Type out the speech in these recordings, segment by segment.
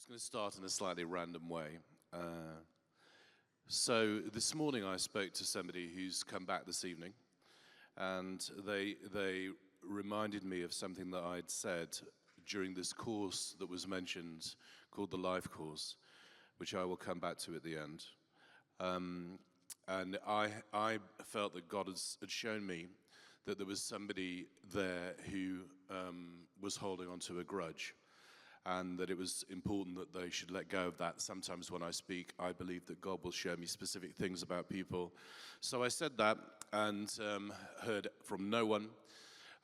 going to start in a slightly random way. So this morning I spoke to somebody who's come back this evening, and they reminded me of something that I'd said during this course that was mentioned called the Life Course, which I will come back to at the end. And I felt that God had shown me that there was somebody there who was holding on to a grudge, and that it was important that they should let go of that. Sometimes when I speak, I believe that God will show me specific things about people. So I said that and heard from no one.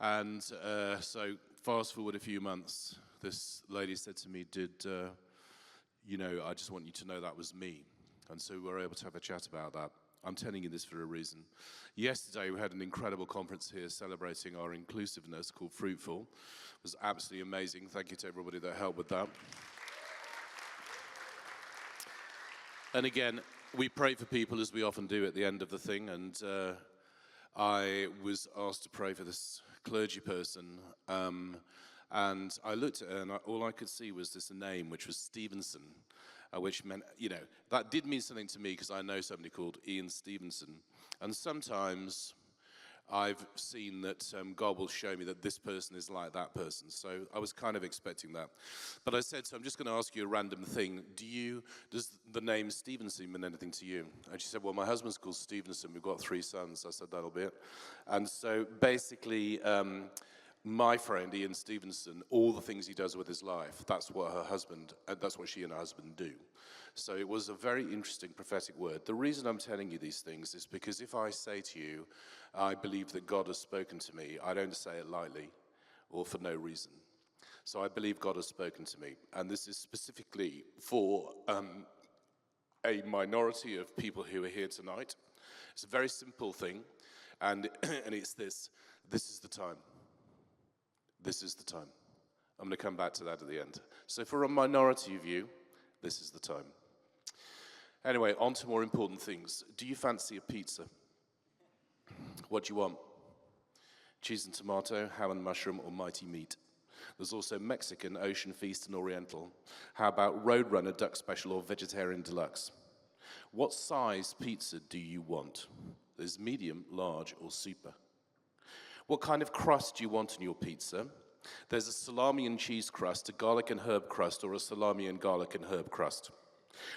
And so fast forward a few months, this lady said to me, I just want you to know that was me. And so we were able to have a chat about that. I'm telling you this for a reason. Yesterday we had an incredible conference here celebrating our inclusiveness called Fruitful. It was absolutely amazing. Thank you to everybody that helped with that. And again, we pray for people as we often do at the end of the thing. And I was asked to pray for this clergy person. And I looked at her and all I could see was this name, which was Stevenson. Which meant, that did mean something to me because I know somebody called Ian Stevenson. And sometimes I've seen that God will show me that this person is like that person. So I was kind of expecting that. But I said, so I'm just going to ask you a random thing. Does the name Stevenson mean anything to you? And she said, well, my husband's called Stevenson. We've got 3 sons. I said, that'll be it. And so basically, my friend, Ian Stevenson, all the things he does with his life, that's what she and her husband do. So it was a very interesting prophetic word. The reason I'm telling you these things is because if I say to you, I believe that God has spoken to me, I don't say it lightly or for no reason. So I believe God has spoken to me. And this is specifically for a minority of people who are here tonight. It's a very simple thing, and it's this. This is the time. This is the time. I'm going to come back to that at the end. So for a minority of you, this is the time. Anyway, on to more important things. Do you fancy a pizza? What do you want? Cheese and tomato, ham and mushroom, or mighty meat? There's also Mexican, ocean feast, and oriental. How about Roadrunner, duck special, or vegetarian deluxe? What size pizza do you want? There's medium, large, or super. What kind of crust do you want in your pizza? There's a salami and cheese crust, a garlic and herb crust, or a salami and garlic and herb crust.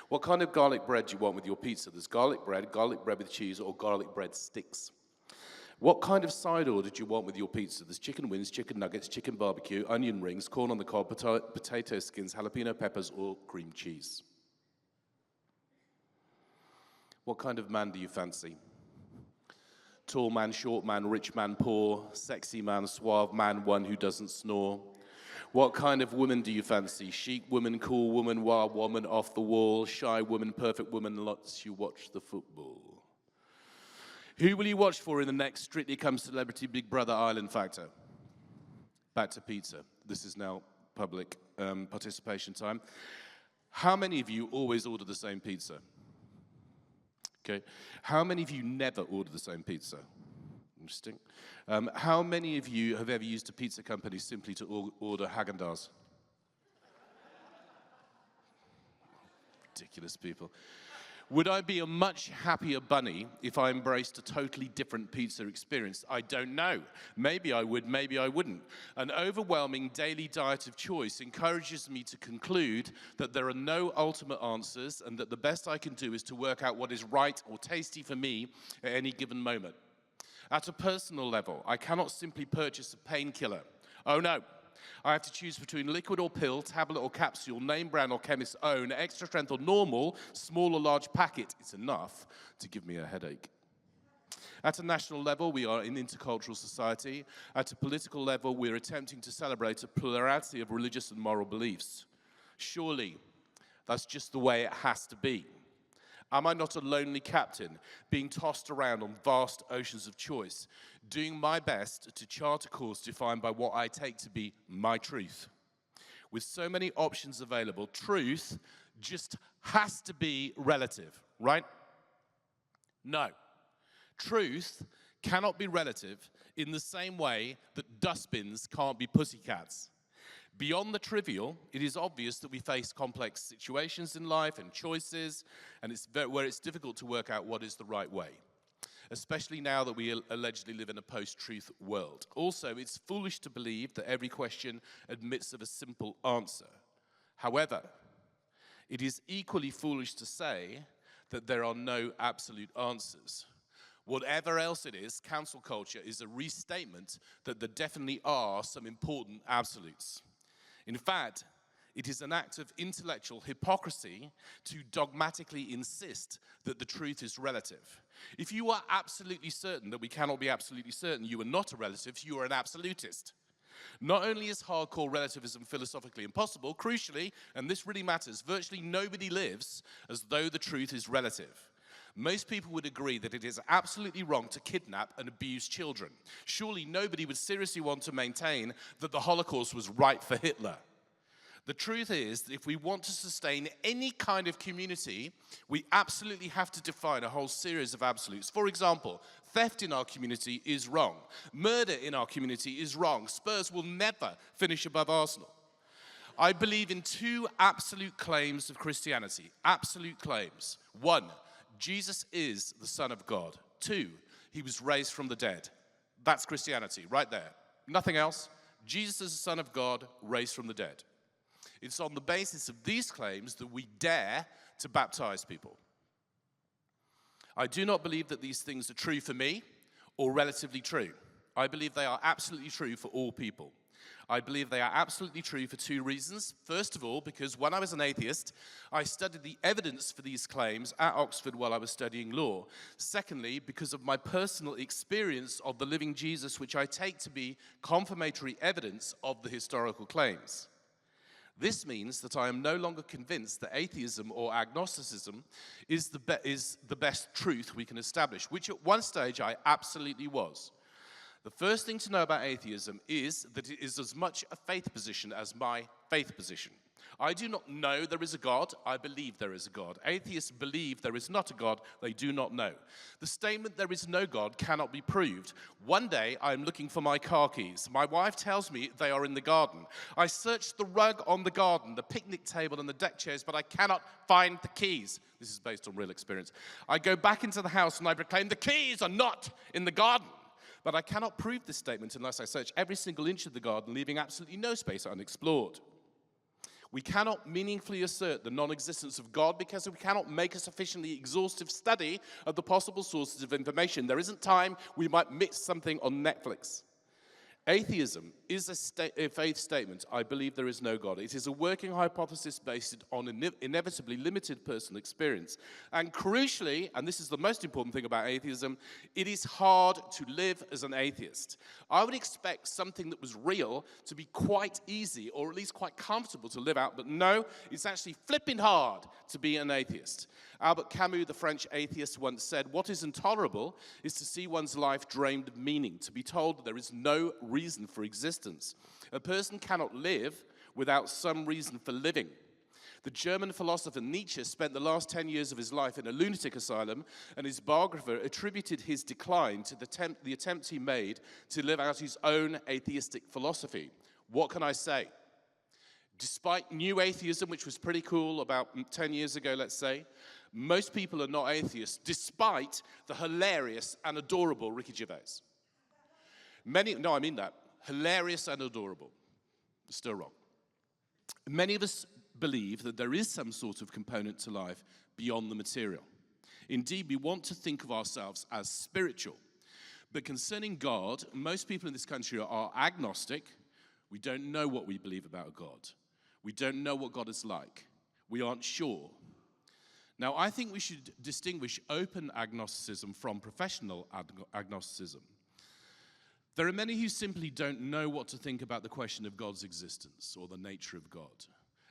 What kind of garlic bread do you want with your pizza? There's garlic bread with cheese, or garlic bread sticks. What kind of side order do you want with your pizza? There's chicken wings, chicken nuggets, chicken barbecue, onion rings, corn on the cob, potato skins, jalapeno peppers, or cream cheese. What kind of man do you fancy? Tall man, short man, rich man, poor, sexy man, suave man, one who doesn't snore. What kind of woman do you fancy? Chic woman, cool woman, wild woman, off the wall, shy woman, perfect woman, lets you watch the football. Who will you watch for in the next Strictly Come Celebrity Big Brother Island Factor? Back to pizza. This is now public participation time. How many of you always order the same pizza? Okay. How many of you never order the same pizza? Interesting. How many of you have ever used a pizza company simply to order Haagen-Dazs? Ridiculous people. Would I be a much happier bunny if I embraced a totally different pizza experience? I don't know. Maybe I would, maybe I wouldn't. An overwhelming daily diet of choice encourages me to conclude that there are no ultimate answers and that the best I can do is to work out what is right or tasty for me at any given moment. At a personal level, I cannot simply purchase a painkiller. Oh no. I have to choose between liquid or pill, tablet or capsule, name brand or chemist's own, extra strength or normal, small or large packet. It's enough to give me a headache. At a national level, we are an intercultural society. At a political level, we're attempting to celebrate a plurality of religious and moral beliefs. Surely, that's just the way it has to be. Am I not a lonely captain, being tossed around on vast oceans of choice, doing my best to chart a course defined by what I take to be my truth? With so many options available, truth just has to be relative, right? No. Truth cannot be relative in the same way that dustbins can't be pussycats. Beyond the trivial, it is obvious that we face complex situations in life and choices, and where it's difficult to work out what is the right way, especially now that we allegedly live in a post-truth world. Also, it's foolish to believe that every question admits of a simple answer. However, it is equally foolish to say that there are no absolute answers. Whatever else it is, cancel culture is a restatement that there definitely are some important absolutes. In fact, it is an act of intellectual hypocrisy to dogmatically insist that the truth is relative. If you are absolutely certain that we cannot be absolutely certain, you are not a relativist, you are an absolutist. Not only is hardcore relativism philosophically impossible, crucially, and this really matters, virtually nobody lives as though the truth is relative. Most people would agree that it is absolutely wrong to kidnap and abuse children. Surely nobody would seriously want to maintain that the Holocaust was right for Hitler. The truth is that if we want to sustain any kind of community, we absolutely have to define a whole series of absolutes. For example, theft in our community is wrong. Murder in our community is wrong. Spurs will never finish above Arsenal. I believe in two absolute claims of Christianity. Absolute claims. One, Jesus is the Son of God. Two, he was raised from the dead. That's Christianity, right there. Nothing else. Jesus is the Son of God, raised from the dead. It's on the basis of these claims that we dare to baptize people. I do not believe that these things are true for me or relatively true. I believe they are absolutely true for all people. I believe they are absolutely true for two reasons. First of all, because when I was an atheist, I studied the evidence for these claims at Oxford while I was studying law. Secondly, because of my personal experience of the living Jesus, which I take to be confirmatory evidence of the historical claims. This means that I am no longer convinced that atheism or agnosticism is the best truth we can establish, which at one stage I absolutely was. The first thing to know about atheism is that it is as much a faith position as my faith position. I do not know there is a God, I believe there is a God. Atheists believe there is not a God, they do not know. The statement there is no God cannot be proved. One day I am looking for my car keys. My wife tells me they are in the garden. I search the rug on the garden, the picnic table and the deck chairs, but I cannot find the keys. This is based on real experience. I go back into the house and I proclaim the keys are not in the garden. But I cannot prove this statement unless I search every single inch of the garden, leaving absolutely no space unexplored. We cannot meaningfully assert the non-existence of God because we cannot make a sufficiently exhaustive study of the possible sources of information. There isn't time, we might miss something on Netflix. Atheism is a faith statement. I believe there is no God. It is a working hypothesis based on inevitably limited personal experience. And crucially, and this is the most important thing about atheism, it is hard to live as an atheist. I would expect something that was real to be quite easy, or at least quite comfortable to live out, but no, it's actually flipping hard to be an atheist. Albert Camus, the French atheist, once said, "What is intolerable is to see one's life drained of meaning, to be told that there is no reason for existence. A person cannot live without some reason for living." The German philosopher Nietzsche spent the last 10 years of his life in a lunatic asylum, and his biographer attributed his decline to the attempt he made to live out his own atheistic philosophy. What can I say? Despite new atheism, which was pretty cool about 10 years ago, let's say, most people are not atheists, despite the hilarious and adorable Ricky Gervais. No, I mean that. Hilarious and adorable. Still wrong. Many of us believe that there is some sort of component to life beyond the material. Indeed, we want to think of ourselves as spiritual. But concerning God, most people in this country are agnostic. We don't know what we believe about God. We don't know what God is like. We aren't sure. Now, I think we should distinguish open agnosticism from professional agnosticism. There are many who simply don't know what to think about the question of God's existence or the nature of God.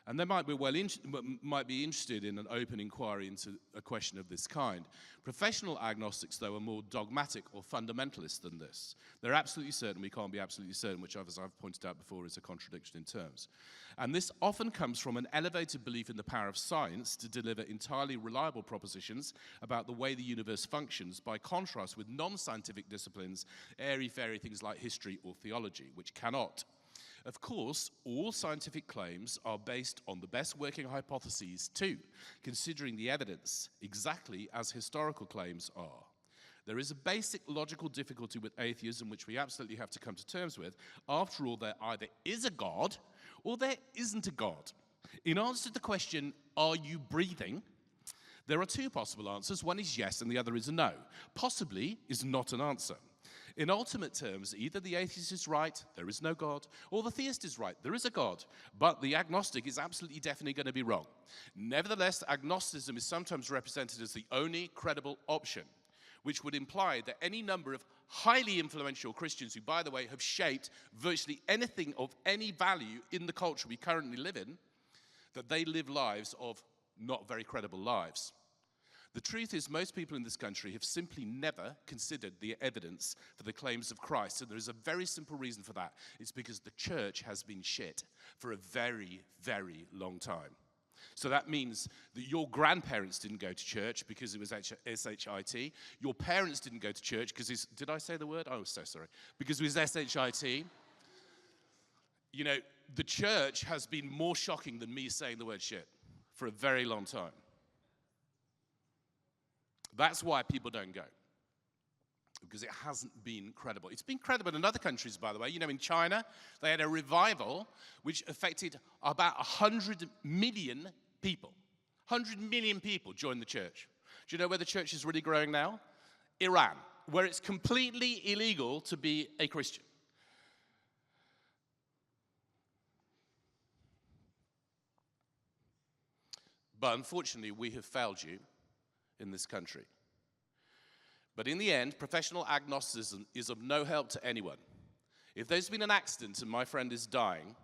And they might be interested in an open inquiry into a question of this kind. Professional agnostics, though, are more dogmatic or fundamentalist than this. They're absolutely certain we can't be absolutely certain, which, as I've pointed out before, is a contradiction in terms. And this often comes from an elevated belief in the power of science to deliver entirely reliable propositions about the way the universe functions, by contrast with non-scientific disciplines, airy-fairy things like history or theology, which cannot. Of course, all scientific claims are based on the best working hypotheses too, considering the evidence exactly as historical claims are. There is a basic logical difficulty with atheism which we absolutely have to come to terms with. After all, there either is a God or there isn't a God. In answer to the question, are you breathing? There are two possible answers. One is yes and the other is no. Possibly is not an answer. In ultimate terms, either the atheist is right, there is no God, or the theist is right, there is a God, but the agnostic is absolutely definitely going to be wrong. Nevertheless, agnosticism is sometimes represented as the only credible option, which would imply that any number of highly influential Christians who, by the way, have shaped virtually anything of any value in the culture we currently live in, that they live lives of not very credible lives. The truth is, most people in this country have simply never considered the evidence for the claims of Christ. And there is a very simple reason for that. It's because the church has been shit for a very, very long time. So that means that your grandparents didn't go to church because it was SHIT. Your parents didn't go to church because it's, did I say the word? Oh, so sorry. Because it was SHIT. You know, the church has been more shocking than me saying the word shit for a very long time. That's why people don't go, because it hasn't been credible. It's been credible in other countries, by the way. You know, in China, they had a revival which affected about 100 million people. 100 million people joined the church. Do you know where the church is really growing now? Iran, where it's completely illegal to be a Christian. But unfortunately, we have failed you in this country. But in the end, professional agnosticism is of no help to anyone. If there's been an accident and my friend is dying,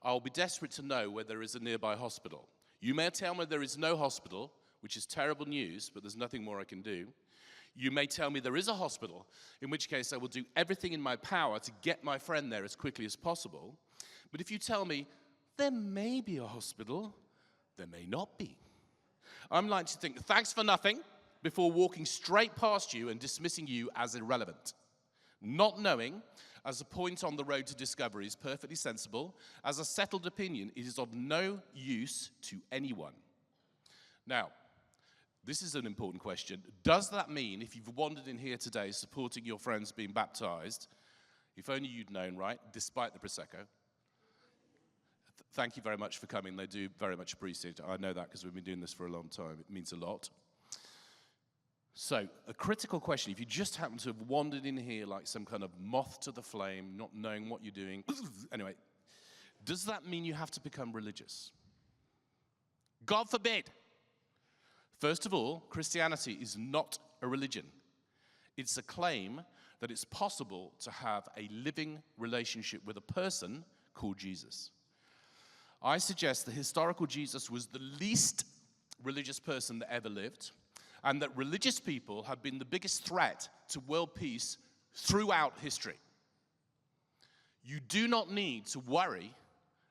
I'll be desperate to know where there is a nearby hospital. You may tell me there is no hospital, which is terrible news, but there's nothing more I can do. You may tell me there is a hospital, in which case I will do everything in my power to get my friend there as quickly as possible. But if you tell me there may be a hospital, there may not be, I'm likely to think thanks for nothing before walking straight past you and dismissing you as irrelevant. Not knowing, as a point on the road to discovery, is perfectly sensible. As a settled opinion, it is of no use to anyone. Now, this is an important question. Does that mean if you've wandered in here today supporting your friends being baptized, if only you'd known, right, despite the Prosecco? Thank you very much for coming. They do very much appreciate it. I know that because we've been doing this for a long time. It means a lot. So, a critical question. If you just happen to have wandered in here like some kind of moth to the flame, not knowing what you're doing, anyway, does that mean you have to become religious? God forbid. First of all, Christianity is not a religion. It's a claim that it's possible to have a living relationship with a person called Jesus. I suggest the historical Jesus was the least religious person that ever lived, and that religious people have been the biggest threat to world peace throughout history. You do not need to worry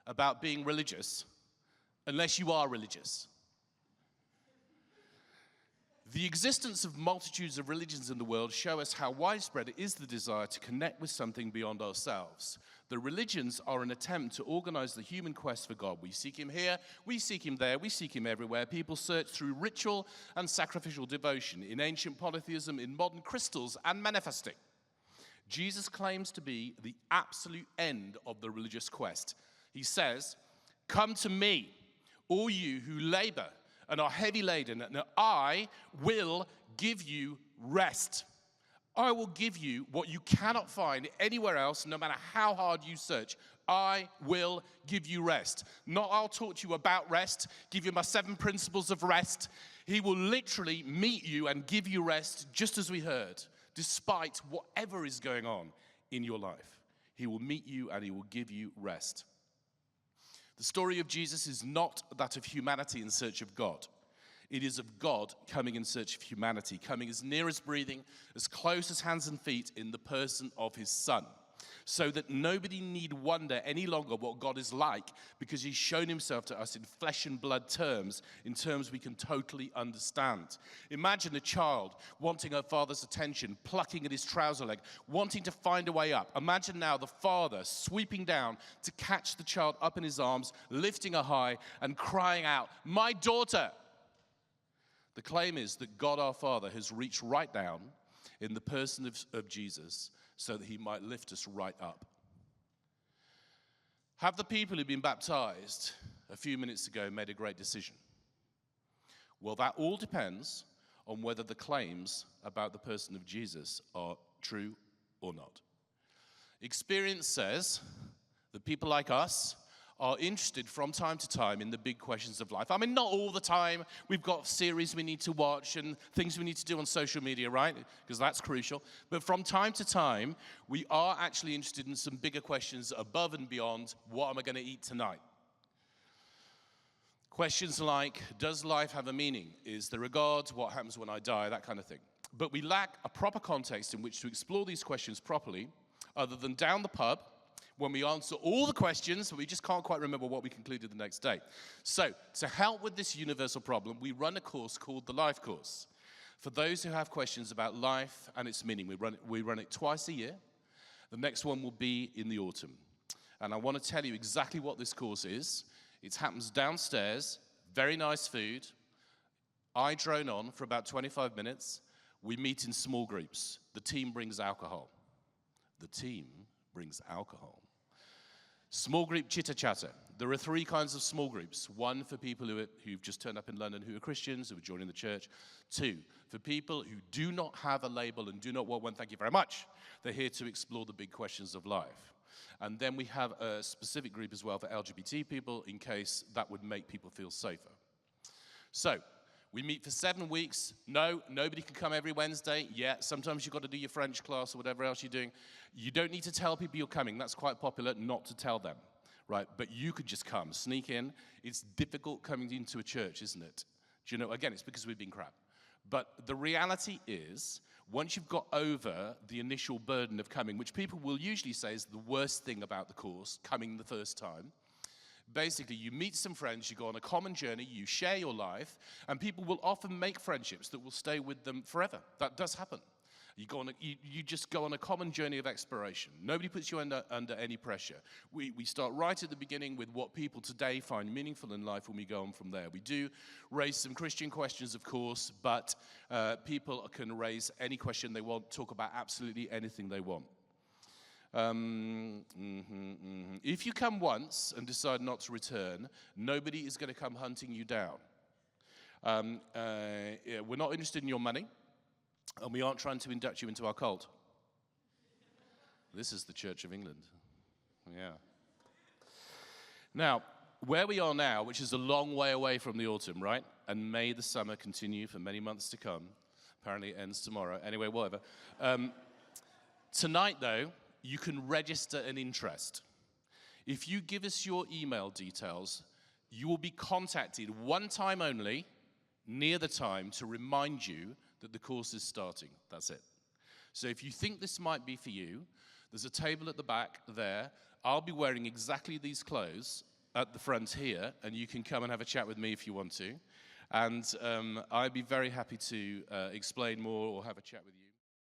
about being religious unless you are religious. The existence of multitudes of religions in the world show us how widespread it is the desire to connect with something beyond ourselves. The religions are an attempt to organize the human quest for God. We seek him here, we seek him there, we seek him everywhere. People search through ritual and sacrificial devotion, in ancient polytheism, in modern crystals and manifesting. Jesus claims to be the absolute end of the religious quest. He says, "Come to me, all you who labor and are heavy laden, and I will give you rest." I will give you what you cannot find anywhere else, no matter how hard you search. I will give you rest. Not I'll talk to you about rest, give you my 7 principles of rest. He will literally meet you and give you rest, just as we heard, despite whatever is going on in your life. He will meet you and he will give you rest. The story of Jesus is not that of humanity in search of God. It is of God coming in search of humanity, coming as near as breathing, as close as hands and feet in the person of his Son. so that nobody need wonder any longer what God is like, because he's shown himself to us in flesh and blood terms, in terms we can totally understand. Imagine a child wanting her father's attention, plucking at his trouser leg, wanting to find a way up. Imagine now the father sweeping down to catch the child up in his arms, lifting her high and crying out, "My daughter!" The claim is that God our Father has reached right down in the person of Jesus so that he might lift us right up. Have the people who've been baptized a few minutes ago made a great decision? Well, that all depends on whether the claims about the person of Jesus are true or not. Experience says that people like us are interested from time to time in the big questions of life. I mean, not all the time. We've got series we need to watch and things we need to do on social media, right? Because that's crucial. But from time to time, we are actually interested in some bigger questions above and beyond, what am I going to eat tonight? Questions like, does life have a meaning? Is there a God? What happens when I die? That kind of thing. But we lack a proper context in which to explore these questions properly, other than down the pub, when we answer all the questions, but we just can't quite remember what we concluded the next day. So, to help with this universal problem, we run a course called the Life Course. For those who have questions about life and its meaning, we run it twice a year. The next one will be in the autumn. And I want to tell you exactly what this course is. It happens downstairs, very nice food. I drone on for about 25 minutes. We meet in small groups. The team brings alcohol. The team brings alcohol. Small group chitter-chatter. There are three kinds of small groups. One for people who've just turned up in London who are Christians, who are joining the church. Two, for people who do not have a label and do not want one, thank you very much. They're here to explore the big questions of life. And then we have a specific group as well for LGBT people, in case that would make people feel safer. So, we meet for 7 weeks. No, nobody can come every Wednesday. Yeah, sometimes you've got to do your French class or whatever else you're doing. You don't need to tell people you're coming. That's quite popular, not to tell them, right? But you could just come, sneak in. It's difficult coming into a church, isn't it? Do you know, again, it's because we've been crap. But the reality is, once you've got over the initial burden of coming, which people will usually say is the worst thing about the course, coming the first time, basically, you meet some friends, you go on a common journey, you share your life, and people will often make friendships that will stay with them forever. That does happen. You just go on a common journey of exploration. Nobody puts you under any pressure. We start right at the beginning with what people today find meaningful in life, when we go on from there. We do raise some Christian questions, of course, but people can raise any question they want, talk about absolutely anything they want. If you come once and decide not to return, nobody is going to come hunting you down. We're not interested in your money, and we aren't trying to induct you into our cult. This is the Church of England. Yeah. Now, where we are now, which is a long way away from the autumn, right? And may the summer continue for many months to come. Apparently it ends tomorrow. Anyway, whatever. Tonight, though, you can register an interest. If you give us your email details, you will be contacted one time only, near the time, to remind you that the course is starting. That's it. So if you think this might be for you, there's a table at the back there. I'll be wearing exactly these clothes at the front here, and you can come and have a chat with me if you want to. And I'd be very happy to explain more or have a chat with you.